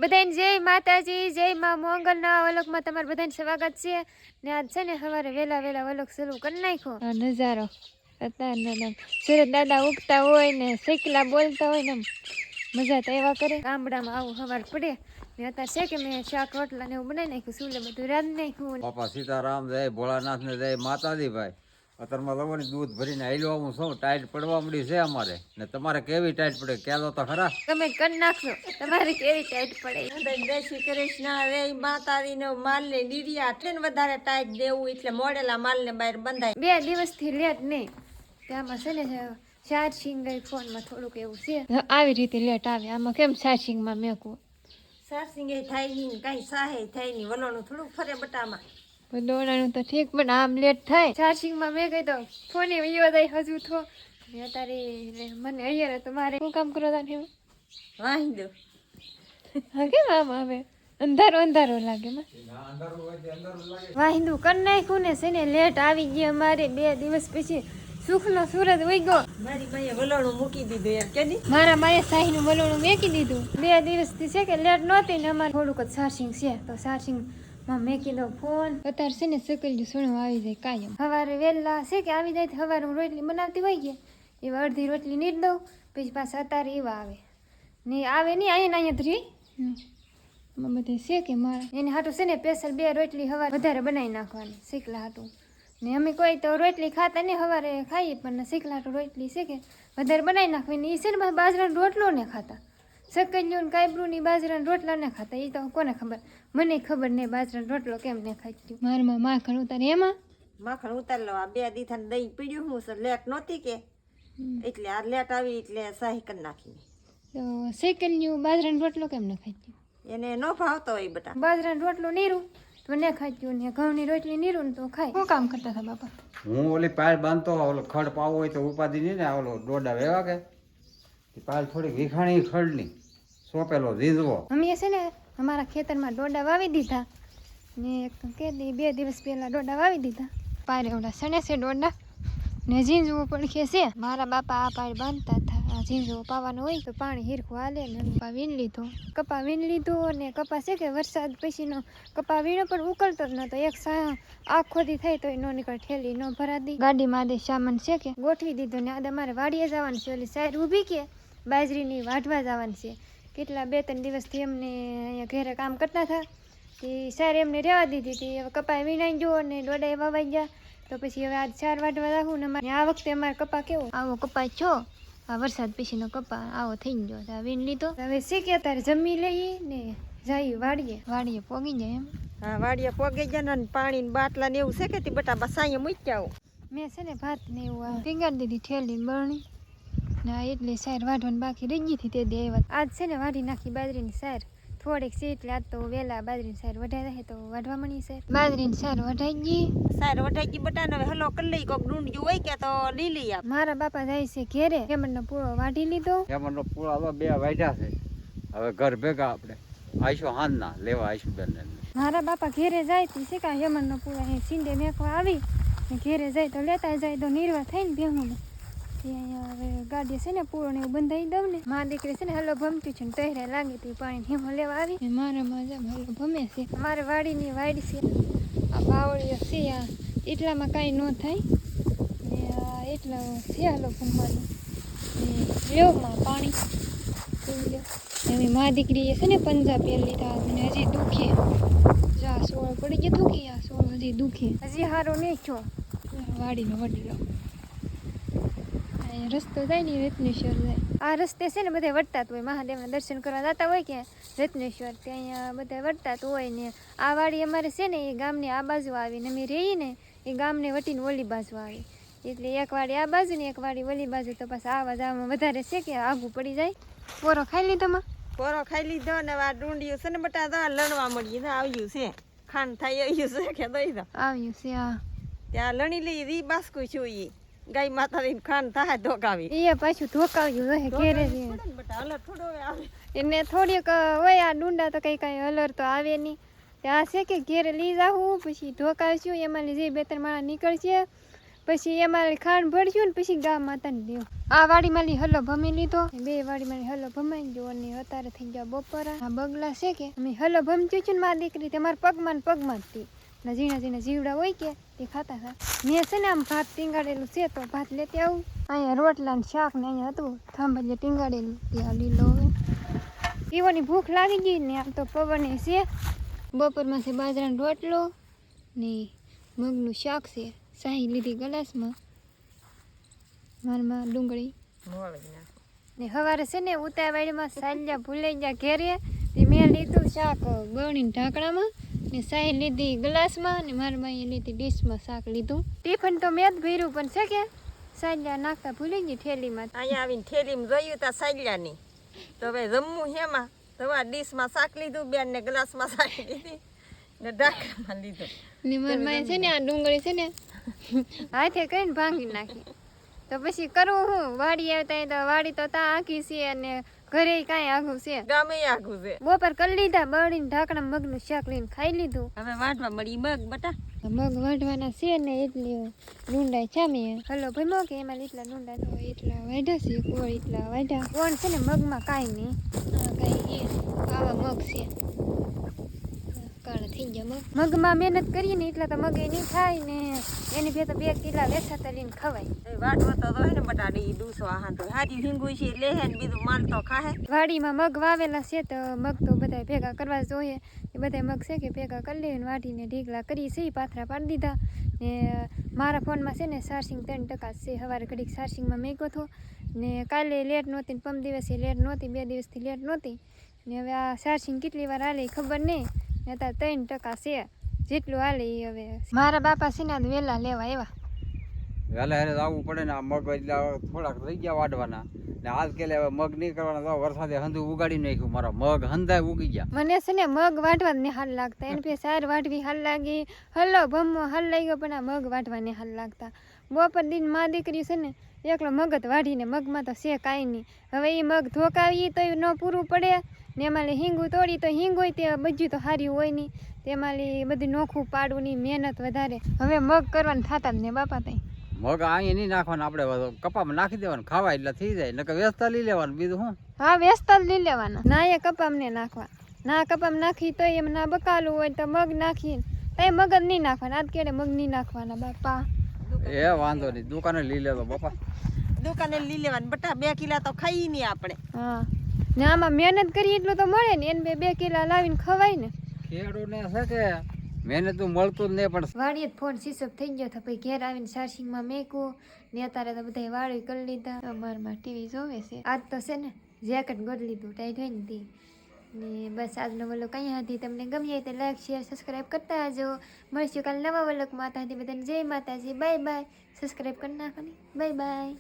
બધાને જય માતાજી, જય માં મોંગલના વલોકમાં તમારું બધાને સ્વાગત છે. ને આજ છે ને સવારે વેલા વલોક શરૂ કરી નાખ્યો. આ નજારો અત્યારે સુરત દાદા ઉગતા હોય ને શેકલા બોલતા હોય ને મજા તો એવા કરે. ગામડામાં આવું સવાર પડે ને અત્યારે છે કે મેં શાક રોટલા ને એવું બનાવી નાખ્યું, સુલે બધું રાંધી નાખ્યું. બાપા સીતારામ જય ભોળાનાથ ને જય માતાજી. ભાઈ અત્યારમાં લોકોની દૂધ ભરીને આયલો હું શું ટાઈટ પડવા મળી છે અમારે ને તમારે કેવી ટાઈટ પડે ક્યાં તો ખરા તમે કરી નાખશો તમારે કેવી ટાઈટ પડે. જય શ્રી કૃષ્ણ. રે માતાજી નો માલ ને ડીરિયા એટલે ને વધારે ટાઈટ દેવું એટલે મોડેલા માલ ને બહાર બંધાય. 2 દિવસથી લેટ નહીં ત્યાંમાં છે ને ચાર્જિંગ ગઈ ફોનમાં થોડુંક એવું છે, આવી રીતે લેટ આવે. આમાં કેમ ચાર્જિંગમાં મેકવું? સારસિંગે થાય નહીં કઈ સાહે થાય નહીં વલોણું થોડુંક ફરે બટામાં દોડાનું તો ઠીક પણ આમ લેટ થાય. ચાર્જિંગમાં મેં કહી તો ફોને વિયો જાય હજુ તો અત્યારે મને અહીંયા તો મારે શું કામ કરો તા ને વાહી દો. હા કેમ આમ આવે અંધારો લાગે માં વાહિંદુ કરી નાખ્યું ને છે ને લેટ આવી ગઈ અમારે 2 દિવસ પછી સુખનો સુરત ઉઈ ગયો. મારી ભાઈએ વલોણું મૂકી દીધું યાર કેદી મારા માએ શાહીનું વલોણું મેકી દીધું. 2 દિવસથી છે કે લેટ નહોતી ને અમારે થોડુંક જ ચાર્જિંગ છે તો ચાર્જિંગ માં મેકી દો ફોન. અત્યારે છે ને સકલ્યું સુણું આવી જાય કાયમ. સવારે વહેલા છે કે આવી જાય સવારે હું રોટલી બનાવતી હોય કે એવા અડધી રોટલી નીર દઉં પછી પાછા અત્યારે એવા આવે ને આવે નહીં અહીંયા ધરી બધે છે કે મારે એને હાટું છે ને સ્પેશિયલ 2 રોટલી સવારે વધારે બનાવી નાખવાની શીખલા હાટું. ને અમે કોઈ તો રોટલી ખાતા નહીં સવારે ખાઈએ પણ શીખલા હાટું રોટલી છે કે વધારે બનાવી નાખવાની. એ છે ને બાજરાનો રોટલો ને ખાતા સકલ્યું ને કાયબ્રું ની બાજરાના રોટલા ને ખાતા. એ તો કોને ખબર, મને ખબર નહીં બાજરાનો રોટલો કેમ ને ખાતી. મારમાં માખણ ઉતારે એમાં માખણ ઉતાર લો. આ 2 દીથા દહીં પીડ્યું હું લેટ નહોતી કે એટલે આ લેટ આવી એટલે સાહી કરી નાખી. તો સકલ્યું બાજરાનો રોટલો કેમ ને ખાતી? એને ન ભાવતો હોય બટા. બાજરાનો રોટલો નીરું તો ને ખાત્યું ને ઘઉંની રોટલી નીરું ને તો ખાય. શું કામ કરતા હતા બાપા? હું ઓલી પાલ બાંધતો ઓલો ખડ પાવો હોય તો ઉપાધિ નહીં ને ઓલો ડોડા વેવા કે પાલ થોડી વિખાણી ખડની સોંપેલો રીઝવો. અમે છે ને અમારા ખેતરમાં ડોડા વાવી દીધા ને કે 2 દિવસ પહેલા ડોડા વાવી દીધા. પારે ઓલા સણે છે ડોડા ને ઝીંઝવું પડખે છે. મારા બાપા આ પાર બાંધતા હતા. આ ઝીંઝવો પાવાનું હોય તો પાણી હીરખું હાલે ને કપા વીણ લીધો. કપા વીણ લીધો ને કપા છે કે વરસાદ પછીનો કપા વીણો પણ ઉકળતો જ નતો. એક આખો દી થાય તો ન નીકળ ઠેલી ન ભરાતી. ગાડીમાં આદે સામાન છે કે ગોઠવી દીધો ને આદે મારે વાડીએ જવાનું છે. ઓલી સાઈડ ઊભી કે બાજરીની વાઢવા જવાનું છે. કેટલા 2-3 દિવસથી એમને અહીંયા ઘરે કામ કરતા હતા તે સાર એમને રહેવા દીધી હતી. હવે કપા વીણાઈ ગયો ને ડોડા વાવાઈ ગયા તો પછી હવે આજ 4 વાટવા રાખું ને આ વખતે અમારે કપા કેવો આવો કપા છો આ વરસાદ પછીનો કપા આવો થઈ ગયો. વીણ લીધો હવે શીખે અત્યારે જમી લઈએ ને જઈએ વાડીએ પોગી જાય એમ. હા વાડીએ પોગી જાય ને પાણી ને બાટલા ને એવું છે કે તે બટા બસાઈએ મૂક્યા આવું. મેં છે ને ભાત ને એવું પીંગાડી દીધી ઠેલી બરણી ના એટલે સાર વાઢવાની બાકી રહી ગઈ હતી તે દે આજ છે ને વાઢી નાખી બાજરીની સાર થોડીક છે એટલે આજ તો વહેલા બાજરીની સાર વઢાઈ જાય તો વાઢવા મળી સાર. બાજરીની સાર વઢાઈ ગઈ. સાર વઢાઈ ગઈ બટા ને હલો કરી લઈ કોક ડુંડિયું હોય કે તો લીલી આપ. મારા બાપા જાય છે ઘેરે. કેમરનો પૂળો વાઢી લીધો. કેમરનો પૂળો 2 વાઢ્યા છે. હવે ઘર ભેગા આપણે આઈશું હાંજના લેવા આઈશું બેન. મારા બાપા ઘેરે જાય તો છે કે યમનનો પૂળો અહીં સિંધે મેકવા આવી ને ઘેરે જાય તો લેતા જાય તો નિર્વા થઈને બેહું અહીંયા હવે ગાડી છે ને પૂરો ને એવું બંધાઈ દઉં ને. મારા દીકરી છે ને હલો ભમતી છે ને તહેરે લાગી હતી પાણી હિમો લેવા આવી. મારા મજા હલો ભમે છે. મારે વાડીની વાડી છે આ બાવળીઓ છે આ એટલામાં કાંઈ ન થાય ને એટલા છે હલો ભમવાનું ને લેવમાં પાણી એવી મા દીકરીએ છે ને પંજા પહેરી લીધા અને હજી દુખે. જા 16 પડી ગયો દુખી. આ 16 હજી દુખે. હજી હારો નહીં છો વાડીનો વડીલો રસ્તો જાય ને રત્નેશ્વર જાય. આ રસ્તે છે ને બધા વટતા હોય મહાદેવના દર્શન કરવા જતા હોય કે રત્નેશ્વર ત્યાં અહીંયા બધા વટતા હોય ને આ વાડી અમારે છે ને એ ગામની આ બાજુ આવી ને અમે રહીએ ને એ ગામને વટીને ઓલી બાજુ આવી એટલે એક વાડી આ બાજુ ને એક વાડી ઓલી બાજુ તો પાછા આવા જવામાં વધારે છે કે આઘું પડી જાય. પોરો ખાઈ લીધો માં? પોરો ખાઈ લીધો ને આ ડુંડિયું છે ને બટા તો લણવા મળ્યું ને આવ્યું છે ખાંડ થાય આવ્યું છે કે દઈ દો આવ્યું છે. હા ત્યાં લણી લઈ રી બાસ્કું છું ઈ ગાય માતાની ખાંડ થાય ધોકાવી એ પાછું ધોકાવ્યું રહે ઘેરે એને થોડીક હોય આ ડુંડા તો કઈ હલર તો આવે નહીં. ત્યાં છે કે ઘેરે લઈ જાવું પછી ધોકાવશું એમાં જે 2-3 માળા નીકળશે પછી એમાં ખાંડ ભરશું ને પછી ગા માતાને દેવું. આ વાડીમાં લી હલો ભમી લીધો, 2 વાડીમાં હલો ભમાઈ ગયો અને અત્યારે થઈ ગયા બપોરા. આ બગલા છે કે અમે હલો ભમચ્યું છે ને મારી દીકરી તમારા પગમાં જ હતી ને ઝીણા ઝીણા જીવડા હોય કે તે ખાતા હતા. મેં છે ને આમ ભાત ટીંગાડેલું છે તો ભાત લેતી આવું. અહીંયા રોટલા ને શાક ને અહીંયા હતું થાંભલે ટીંગાડેલું ત્યાં લીલો હોય. પીવાની ભૂખ લાગી ગઈ ને આમ તો પવને છે. બપોરમાં છે બાજરાનો રોટલો ને મગનું શાક છે. શાહી લીધી ગલાસમાં, મારમાં ડુંગળી ને સવારે છે ને ઉતાવળમાં સાલ્યા ભૂલાઈ ગયા ઘેરે તે મેં લીધું શાક ગળીને ઢાંકણામાં ને શાહી લીધી ગ્લાસમાં ને મારા બાઈએ લીધી ડીશમાં શાક લીધું. ટિફિન તો મેં જ ભર્યું પણ છે કે સાલ્યા નાખતા ભૂલી ગઈ થેલીમાં. અહીંયા આવીને થેલીમાં જોયું તા સાલ્યાની તો હવે જમવું હેમાં તો આ ડીશમાં શાક લીધું, બેન ને ગ્લાસમાં શાક લીધી ને ઢાંકણામાં લીધું ને મારા બાએ છે ને આ ડુંગળી છે ને હાથે કરીને ભાંગી નાખી. તો પછી કરવું હું, વાડી આવતા તો વાડી તો તા આખી છે અને ઘરે કાંઈ આઘું છે, ગામે આઘું છે. બપોર કરી લીધા બળીને ઢાંકણા મગનું શાક લઈને ખાઈ લીધું. હવે વાટવા મળી મગ બટા. મગ વાઢવાના છે ને એટલે ડુંડાઈ છામી હલો ભમો કે એમાં એટલા ડુંડા તો એટલા વાઢ્યા છે, કોળ એટલા વાઢ્યા. કોણ છે ને મગમાં કાંઈ નહીં, કાંઈ આવા મગ છે કાળા થઈ ગયા મગ. મગમાં મહેનત કરીએ ને એટલા તો મગ એ નહીં થાય ને એની ભે તો 2 કિલા વેચાતા લઈને ખવાય. વાટવા તો હોય ને બટાડી દૂસો આહાન તો હાજી હિંગુઈ છે લેહે ને બીજું માલ તો ખાહે. વાડીમાં મગ વાવેલા છે તો મગ તો બધા ભેગા કરવા જોઈએ. એ બધા મગ છે કે ભેગા કરી લઈને વાટીને ઢીકલા કરી છે, પાથરા પાડી દીધા. ને મારા ફોનમાં છે ને ચાર્જિંગ 3% છે. સવારે ઘડીક ચાર્જિંગમાં મેક્યો હતો ને કાલે લેટ નહોતી ને 5 દિવસે લેટ નહોતી, 2 દિવસથી લેટ નહોતી ને હવે આ ચાર્જિંગ કેટલી વાર હાલે ખબર નહીં ને અત્યારે 3% છે. જેટલું હાલે એ હવે મારા બાપા છે ને વહેલા લેવા આવ્યા. વહેલા હેરે આવવું પડે ને. આ મગ એટલે થોડાક થઈ ગયા વાઢવાના ને આજકાલ હવે મગ નહીં કરવાના તો વરસાદે હંધું ઉગાડી નાખ્યું. મારા મગ હંધાય ઉગી ગયા. મને છે ને મગ વાટવા જ ને હાલ લાગતા, એને પે સાર વાટવી હાલ લાગી, હલો ભમો હાલ લાગ્યો પણ આ મગ વાટવાને હાલ લાગતા. બપોર દિન માં દીકરી છે ને એકલો મગ જ વાઢીને મગમાં તો છે કાંઈ નહીં. હવે એ મગ ધોકાવીએ તો ન પૂરું પડે ને એમાં હિંગું તોડી તો હિંગ હોય તે બધું તો સારી હોય નહીં, તેમાં બધું નોખું પાડવું ની મહેનત વધારે. હવે મગ કરવાનું થતા જ ને બાપા તઈ. મગ અહીંયા નહીં નાખવાના, આપણે કપામાં નાખી દેવાનું, ખાવા એટલે થઈ જાય. નકર વેચતા લઈ લેવાનું, બીજું શું. હા વેચતા જ લઈ લેવાના. ના એ કપામને નાખવા, ના કપામ નાખી તો એમ ના બકાલું હોય તો મગ નાખીને તઈ મગ જ નહીં નાખવાના. આજ કેડે મગ નહીં નાખવાના બાપા. એ વાંધો નહીં, દુકાને લઈ લેતો બાપા. દુકાને લઈ લેવાનું બટા, 2 કિલા તો ખાઈ નહીં આપણે. હા ને આમાં મહેનત કરી એટલું તો મળે ને, એને 2 કિલા લાવીને ખવાય ને. ખેડૂતને છે કે મહેનત તો મળતું જ નહીં પણ વાડીએ જ ફોન સ્વિચ ઓફ થઈ ગયો તો પછી ઘેર આવીને ચાર્જિંગમાં મેકું ને અત્યારે તો બધા વાડી કરી લીધા. અમારમાં ટીવી જોવે છે. આજ તો છે ને જેકેટ ગોળ લીધું ટાઈટ હોય ને તી ને બસ આજનો વ્લોગ અહીંયા હતી. તમને ગમ્યો તો લાઈક શેર સબસ્ક્રાઈબ કરતા આવજો. મળશું કાલે નવા વ્લોગમાં. ત્યાં બધાને જય માતાજી, બાય બાય. સબસ્ક્રાઈબ કરી નાખો ને, બાય બાય.